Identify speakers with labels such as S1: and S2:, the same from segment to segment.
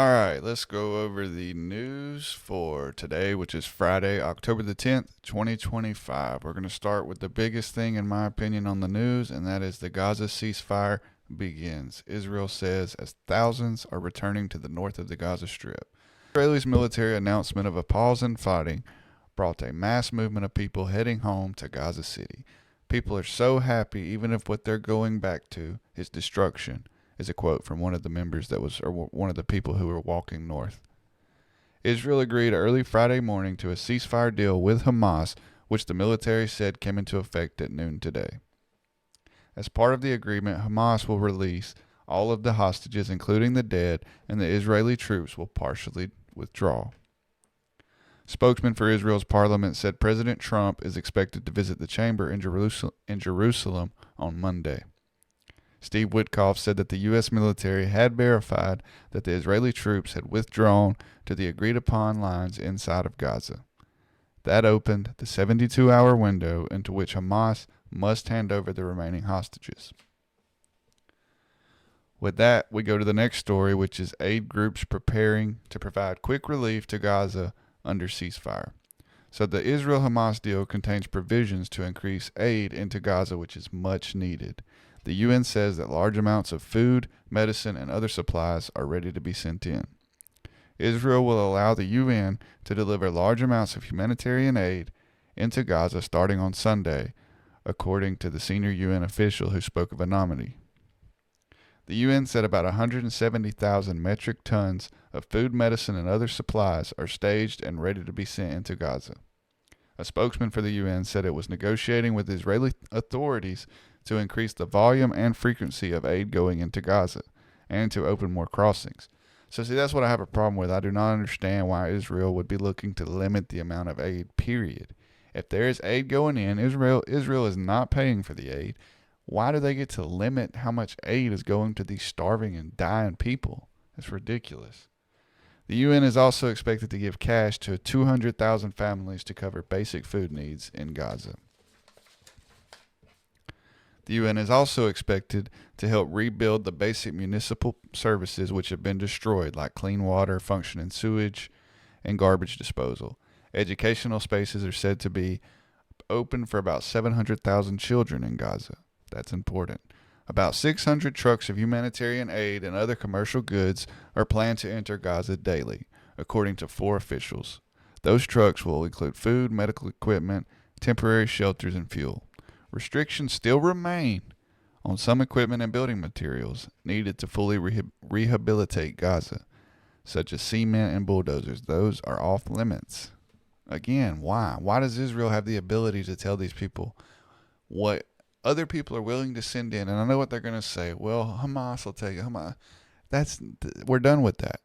S1: All right, let's go over the news for today, which is Friday, October the 10th, 2025. We're going to start with the biggest thing, in my opinion, on the news, and that is the Gaza ceasefire begins. Israel says as thousands are returning to the north of the Gaza Strip. Israel's military announcement of a pause in fighting brought a mass movement of people heading home to Gaza City. People are so happy, even if what they're going back to is destruction, is a quote from one of the members or one of the people who were walking north. Israel agreed early Friday morning to a ceasefire deal with Hamas, which the military said came into effect at noon today. As part of the agreement, Hamas will release all of the hostages, including the dead, and the Israeli troops will partially withdraw. Spokesman for Israel's parliament said President Trump is expected to visit the chamber in Jerusalem on Monday. Steve Witkoff said that the U.S. military had verified that the Israeli troops had withdrawn to the agreed-upon lines inside of Gaza. That opened the 72-hour window into which Hamas must hand over the remaining hostages. With that, we go to the next story, which is aid groups preparing to provide quick relief to Gaza under ceasefire. So the Israel-Hamas deal contains provisions to increase aid into Gaza, which is much needed. The UN says that large amounts of food, medicine, and other supplies are ready to be sent in. Israel will allow the UN to deliver large amounts of humanitarian aid into Gaza starting on Sunday, according to the senior UN official who spoke of anonymity. The UN said about 170,000 metric tons of food, medicine, and other supplies are staged and ready to be sent into Gaza. A spokesman for the UN said it was negotiating with Israeli authorities to increase the volume and frequency of aid going into Gaza and to open more crossings. So see, that's what I have a problem with. I do not understand why Israel would be looking to limit the amount of aid, period. If there is aid going in, Israel is not paying for the aid. Why do they get to limit how much aid is going to these starving and dying people? That's ridiculous. The UN is also expected to give cash to 200,000 families to cover basic food needs in Gaza. The UN is also expected to help rebuild the basic municipal services which have been destroyed, like clean water, functioning sewage, and garbage disposal. Educational spaces are said to be open for about 700,000 children in Gaza. That's important. About 600 trucks of humanitarian aid and other commercial goods are planned to enter Gaza daily, according to 4 officials. Those trucks will include food, medical equipment, temporary shelters, and fuel. Restrictions still remain on some equipment and building materials needed to fully rehabilitate Gaza, such as cement and bulldozers. Those are off limits. Again, why? Why does Israel have the ability to tell these people what other people are willing to send in? And I know what they're going to say. Well, Hamas will take it. Hamas. We're done with that.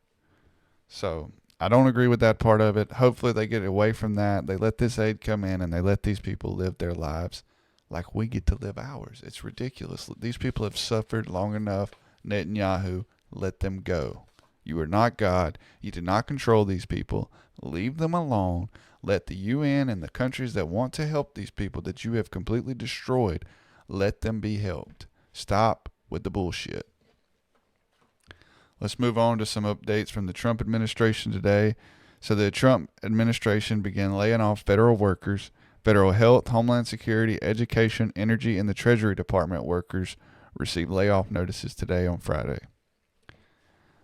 S1: So I don't agree with that part of it. Hopefully they get away from that. They let this aid come in and they let these people live their lives like we get to live ours. It's ridiculous. These people have suffered long enough. Netanyahu, let them go. You are not God. You do not control these people. Leave them alone. Let the UN and the countries that want to help these people that you have completely destroyed, let them be helped. Stop with the bullshit. Let's move on to some updates from the Trump administration today. So the Trump administration began laying off federal workers. Federal health, homeland security, education, energy, and the Treasury Department workers received layoff notices today on Friday.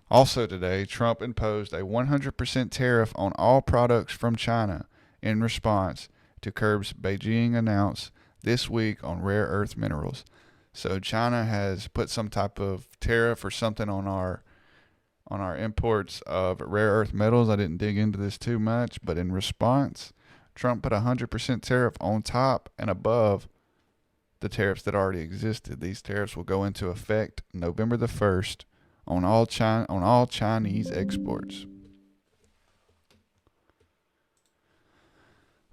S1: Also today, Trump imposed a 100% tariff on all products from China in response to curbs Beijing announced this week on rare earth minerals. So China has put some type of tariff or something on our imports of rare earth metals. I didn't dig into this too much, but in response, Trump put a 100% tariff on top and above the tariffs that already existed. These tariffs will go into effect November the 1st on all Chinese exports.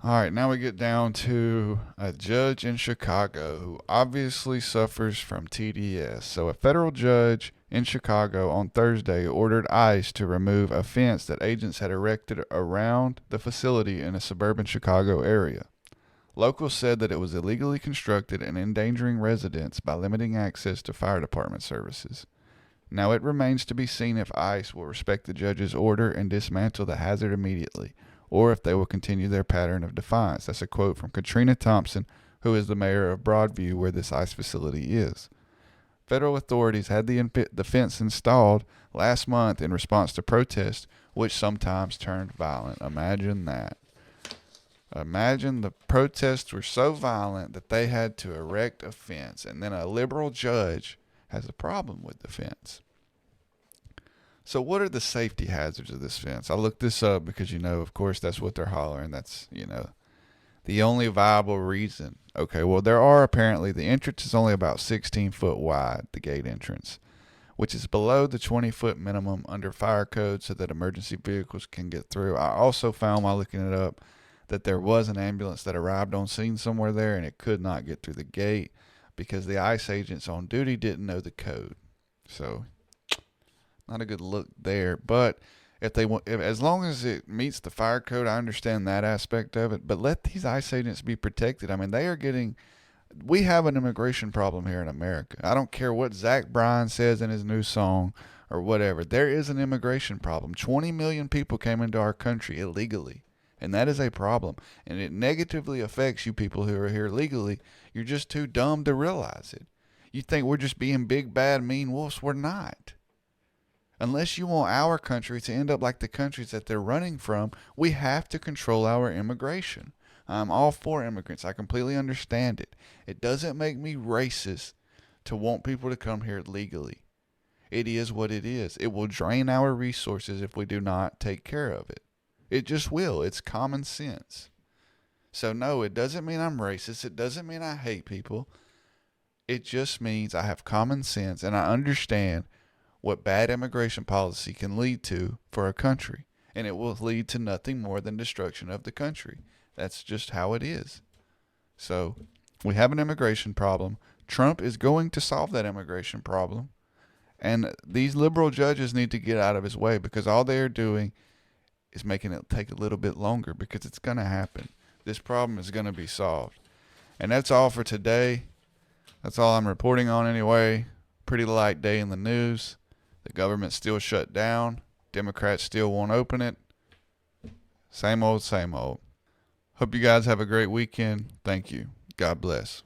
S1: All right, now we get down to a judge in Chicago who obviously suffers from TDS. So a federal judge in Chicago on Thursday ordered ICE to remove a fence that agents had erected around the facility in a suburban Chicago area. Locals said that it was illegally constructed and endangering residents by limiting access to fire department services. Now it remains to be seen if ICE will respect the judge's order and dismantle the hazard immediately, or if they will continue their pattern of defiance. That's a quote from Katrina Thompson, who is the mayor of Broadview, where this ICE facility is. Federal authorities had the fence installed last month in response to protests, which sometimes turned violent. Imagine that. Imagine the protests were so violent that they had to erect a fence, and then a liberal judge has a problem with the fence. So what are the safety hazards of this fence? I looked this up because, of course, that's what they're hollering. That's, the only viable reason. Okay, well, there are apparently, the entrance is only about 16 foot wide, the gate entrance, which is below the 20-foot minimum under fire code so that emergency vehicles can get through. I also found while looking it up that there was an ambulance that arrived on scene somewhere there, and it could not get through the gate because the ICE agents on duty didn't know the code. So, not a good look there. But as long as it meets the fire code, I understand that aspect of it. But let these ICE agents be protected. I mean, we have an immigration problem here in America. I don't care what Zach Bryan says in his new song or whatever. There is an immigration problem. 20 million people came into our country illegally. And that is a problem. And it negatively affects you people who are here legally. You're just too dumb to realize it. You think we're just being big, bad, mean wolves. We're not. Unless you want our country to end up like the countries that they're running from, we have to control our immigration. I'm all for immigrants. I completely understand it. It doesn't make me racist to want people to come here legally. It is what it is. It will drain our resources if we do not take care of it. It just will. It's common sense. So no, it doesn't mean I'm racist. It doesn't mean I hate people. It just means I have common sense and I understand what bad immigration policy can lead to for a country. And it will lead to nothing more than destruction of the country. That's just how it is. So we have an immigration problem. Trump is going to solve that immigration problem. And these liberal judges need to get out of his way because all they are doing is making it take a little bit longer because it's going to happen. This problem is going to be solved. And that's all for today. That's all I'm reporting on anyway. Pretty light day in the news. The government's still shut down. Democrats still won't open it. Same old, same old. Hope you guys have a great weekend. Thank you. God bless.